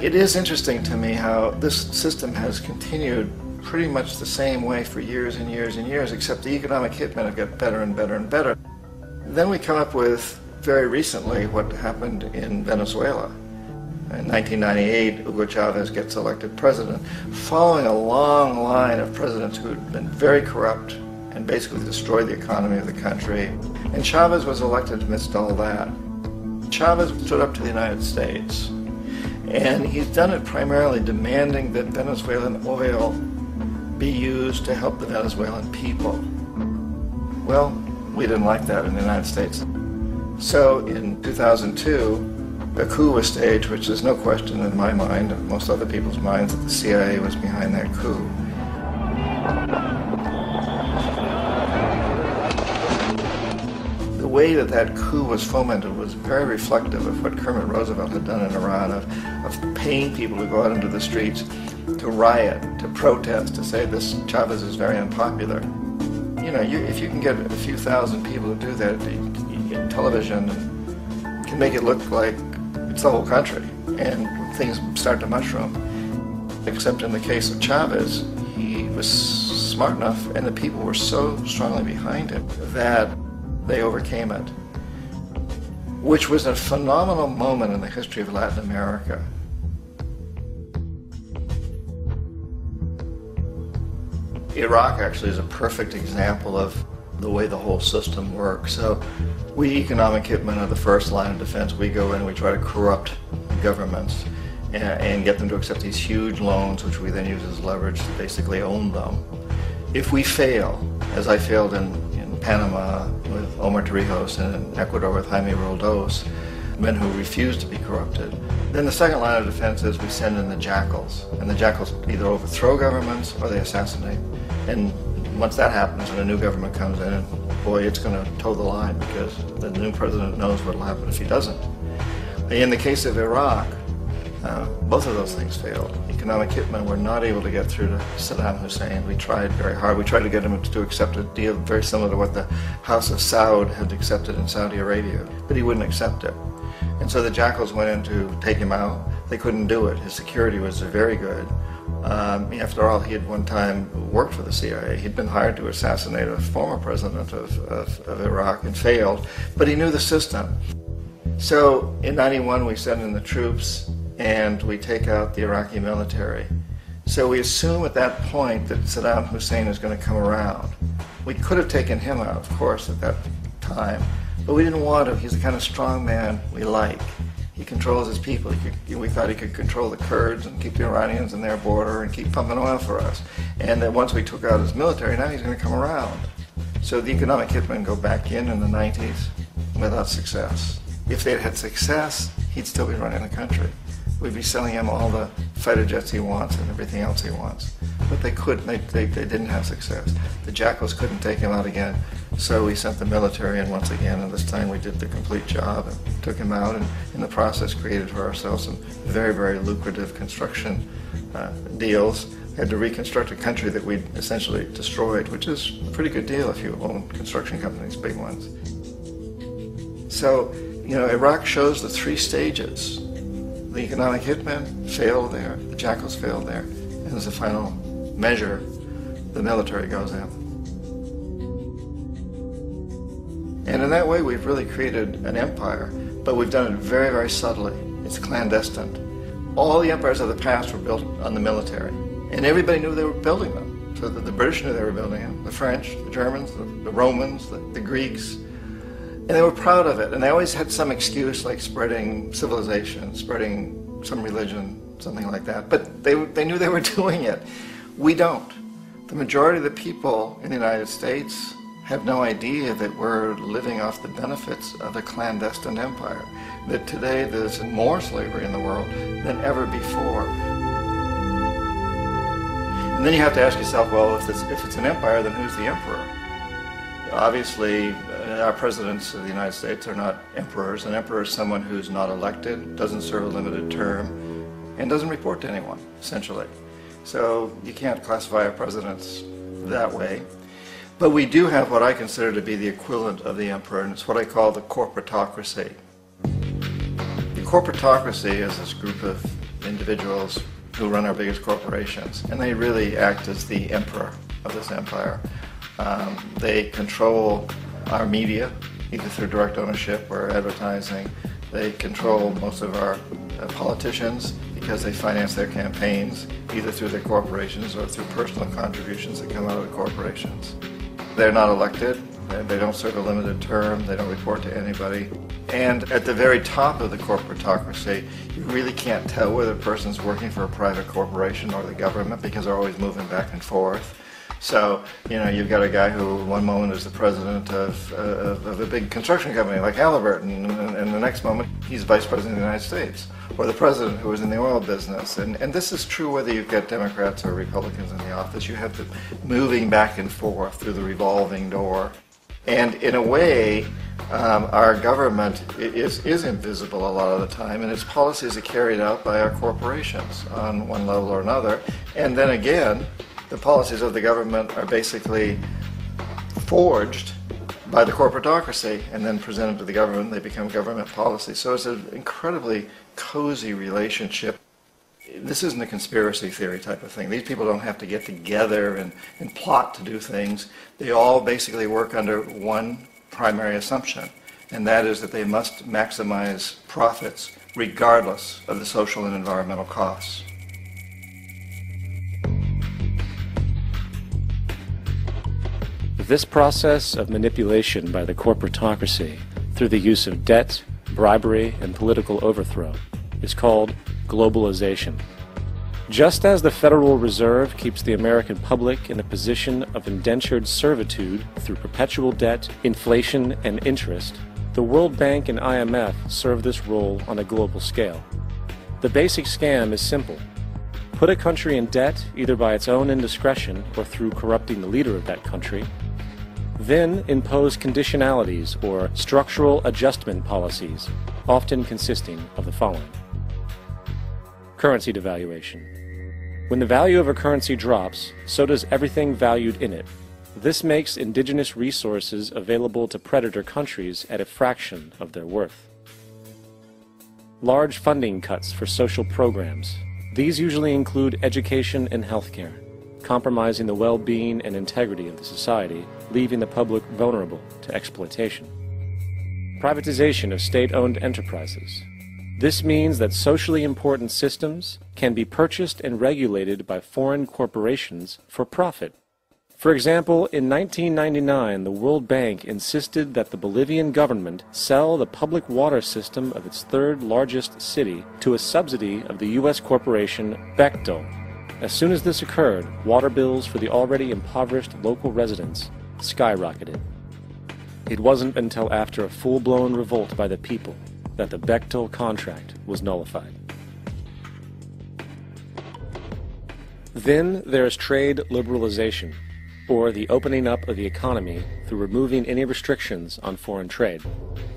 It is interesting to me how this system has continued pretty much the same way for years and years and years, except the economic hitmen have got better and better and better. Then we come up with, very recently, what happened in Venezuela. In 1998, Hugo Chavez gets elected president, following a long line of presidents who had been very corrupt and basically destroyed the economy of the country. And Chavez was elected amidst all that. Chavez stood up to the United States, and he's done it primarily demanding that Venezuelan oil be used to help the Venezuelan people. Well, we didn't like that in the United States. So in 2002, a coup was staged, which is no question in my mind, and most other people's minds, that the CIA was behind that coup. The way that that coup was fomented was very reflective of what Kermit Roosevelt had done in Iran, of paying people to go out into the streets to riot, to protest, to say this Chavez is very unpopular. You know, if you can get a few thousand people to do that in television, can make it look like it's the whole country, and things start to mushroom. Except in the case of Chavez, he was smart enough, and the people were so strongly behind him that they overcame it, which was a phenomenal moment in the history of Latin America. Iraq actually is a perfect example of the way the whole system works. So we economic hitmen are the first line of defense. We go in, we try to corrupt governments and get them to accept these huge loans, which we then use as leverage to basically own them. If we fail, as I failed in Panama with Omar Torrijos and in Ecuador with Jaime Roldos, men who refused to be corrupted, then the second line of defense is we send in the jackals. And the jackals either overthrow governments or they assassinate. And once that happens and a new government comes in, boy, it's going to toe the line, because the new president knows what will happen if he doesn't. In the case of Iraq, both of those things failed. Economic hitmen were not able to get through to Saddam Hussein. We tried very hard. We tried to get him to accept a deal very similar to what the House of Saud had accepted in Saudi Arabia, but he wouldn't accept it. And so the jackals went in to take him out. They couldn't do it. His security was very good. After all, he had one time worked for the CIA. He'd been hired to assassinate a former president of Iraq and failed, but he knew the system. So in '91, we send in the troops and we take out the Iraqi military. So we assume at that point that Saddam Hussein is going to come around. We could have taken him out, of course, at that time, but we didn't want to. He's the kind of strong man we like. He controls his people. We thought he could control the Kurds and keep the Iranians in their border and keep pumping oil for us. And that once we took out his military, now he's going to come around. So the economic hitmen go back in the 90s without success. If they'd had success, he'd still be running the country. We'd be selling him all the fighter jets he wants and everything else he wants. But they couldn't. They didn't have success. The jackals couldn't take him out again, so we sent the military in once again, and this time we did the complete job and took him out, and in the process created for ourselves some very, very lucrative construction deals. We had to reconstruct a country that we'd essentially destroyed, which is a pretty good deal if you own construction companies, big ones. So, you know, Iraq shows the three stages. The economic hitmen failed there, the jackals failed there, and as a final measure, the military goes in. And in that way, we've really created an empire, but we've done it very, very subtly. It's clandestine. All the empires of the past were built on the military, and everybody knew they were building them. So that the British knew they were building them, the French, the Germans, the Romans, the Greeks. And they were proud of it, and they always had some excuse, like spreading civilization, spreading some religion, something like that. But they knew they were doing it. We don't. The majority of the people in the United States have no idea that we're living off the benefits of a clandestine empire, that today there's more slavery in the world than ever before. And then you have to ask yourself, well, if it's an empire, then who's the emperor? Obviously, our presidents of the United States are not emperors. An emperor is someone who's not elected, doesn't serve a limited term, and doesn't report to anyone, essentially. So you can't classify our presidents that way. But we do have what I consider to be the equivalent of the emperor, and it's what I call the corporatocracy. The corporatocracy is this group of individuals who run our biggest corporations, and they really act as the emperor of this empire. They control our media, either through direct ownership or advertising. They control most of our politicians because they finance their campaigns, either through their corporations or through personal contributions that come out of the corporations. They're not elected. They don't serve a limited term. They don't report to anybody. And at the very top of the corporatocracy, you really can't tell whether a person's working for a private corporation or the government because they're always moving back and forth. So, you've got a guy who one moment is the president of a big construction company like Halliburton, and the next moment he's vice president of the United States, or the president who was in the oil business. And this is true whether you've got Democrats or Republicans in the office. You have the moving back and forth through the revolving door. And in a way, our government is invisible a lot of the time, and its policies are carried out by our corporations on one level or another. And then again, the policies of the government are basically forged by the corporatocracy and then presented to the government. They become government policy. So it's an incredibly cozy relationship. This isn't a conspiracy theory type of thing. These people don't have to get together and plot to do things. They all basically work under one primary assumption, and that is that they must maximize profits regardless of the social and environmental costs. This process of manipulation by the corporatocracy through the use of debt, bribery, and political overthrow is called globalization. Just as the Federal Reserve keeps the American public in a position of indentured servitude through perpetual debt, inflation, and interest, the World Bank and IMF serve this role on a global scale. The basic scam is simple. Put a country in debt either by its own indiscretion or through corrupting the leader of that country, then impose conditionalities or structural adjustment policies, often consisting of the following. Currency devaluation. When the value of a currency drops, so does everything valued in it. This makes indigenous resources available to predator countries at a fraction of their worth. Large funding cuts for social programs. These usually include education and healthcare, compromising the well-being and integrity of the society, leaving the public vulnerable to exploitation. Privatization of state-owned enterprises. This means that socially important systems can be purchased and regulated by foreign corporations for profit. For example, in 1999, the World Bank insisted that the Bolivian government sell the public water system of its third largest city to a subsidy of the U.S. corporation Bechtel. As soon as this occurred, water bills for the already impoverished local residents skyrocketed. It wasn't until after a full-blown revolt by the people that the Bechtel contract was nullified. Then there is trade liberalization, or the opening up of the economy through removing any restrictions on foreign trade.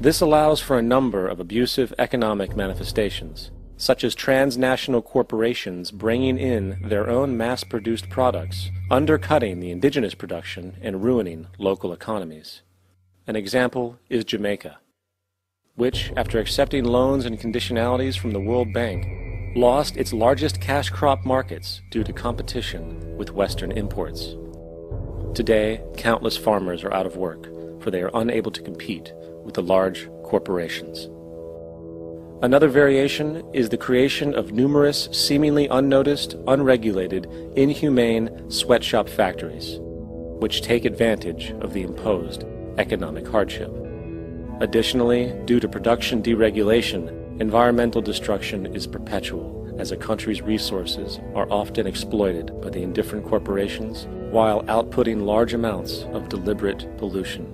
This allows for a number of abusive economic manifestations, such as transnational corporations bringing in their own mass-produced products, undercutting the indigenous production and ruining local economies. An example is Jamaica, which, after accepting loans and conditionalities from the World Bank, lost its largest cash crop markets due to competition with Western imports. Today, countless farmers are out of work, for they are unable to compete with the large corporations. Another variation is the creation of numerous seemingly unnoticed, unregulated, inhumane sweatshop factories, which take advantage of the imposed economic hardship. Additionally, due to production deregulation, environmental destruction is perpetual, as a country's resources are often exploited by the indifferent corporations while outputting large amounts of deliberate pollution.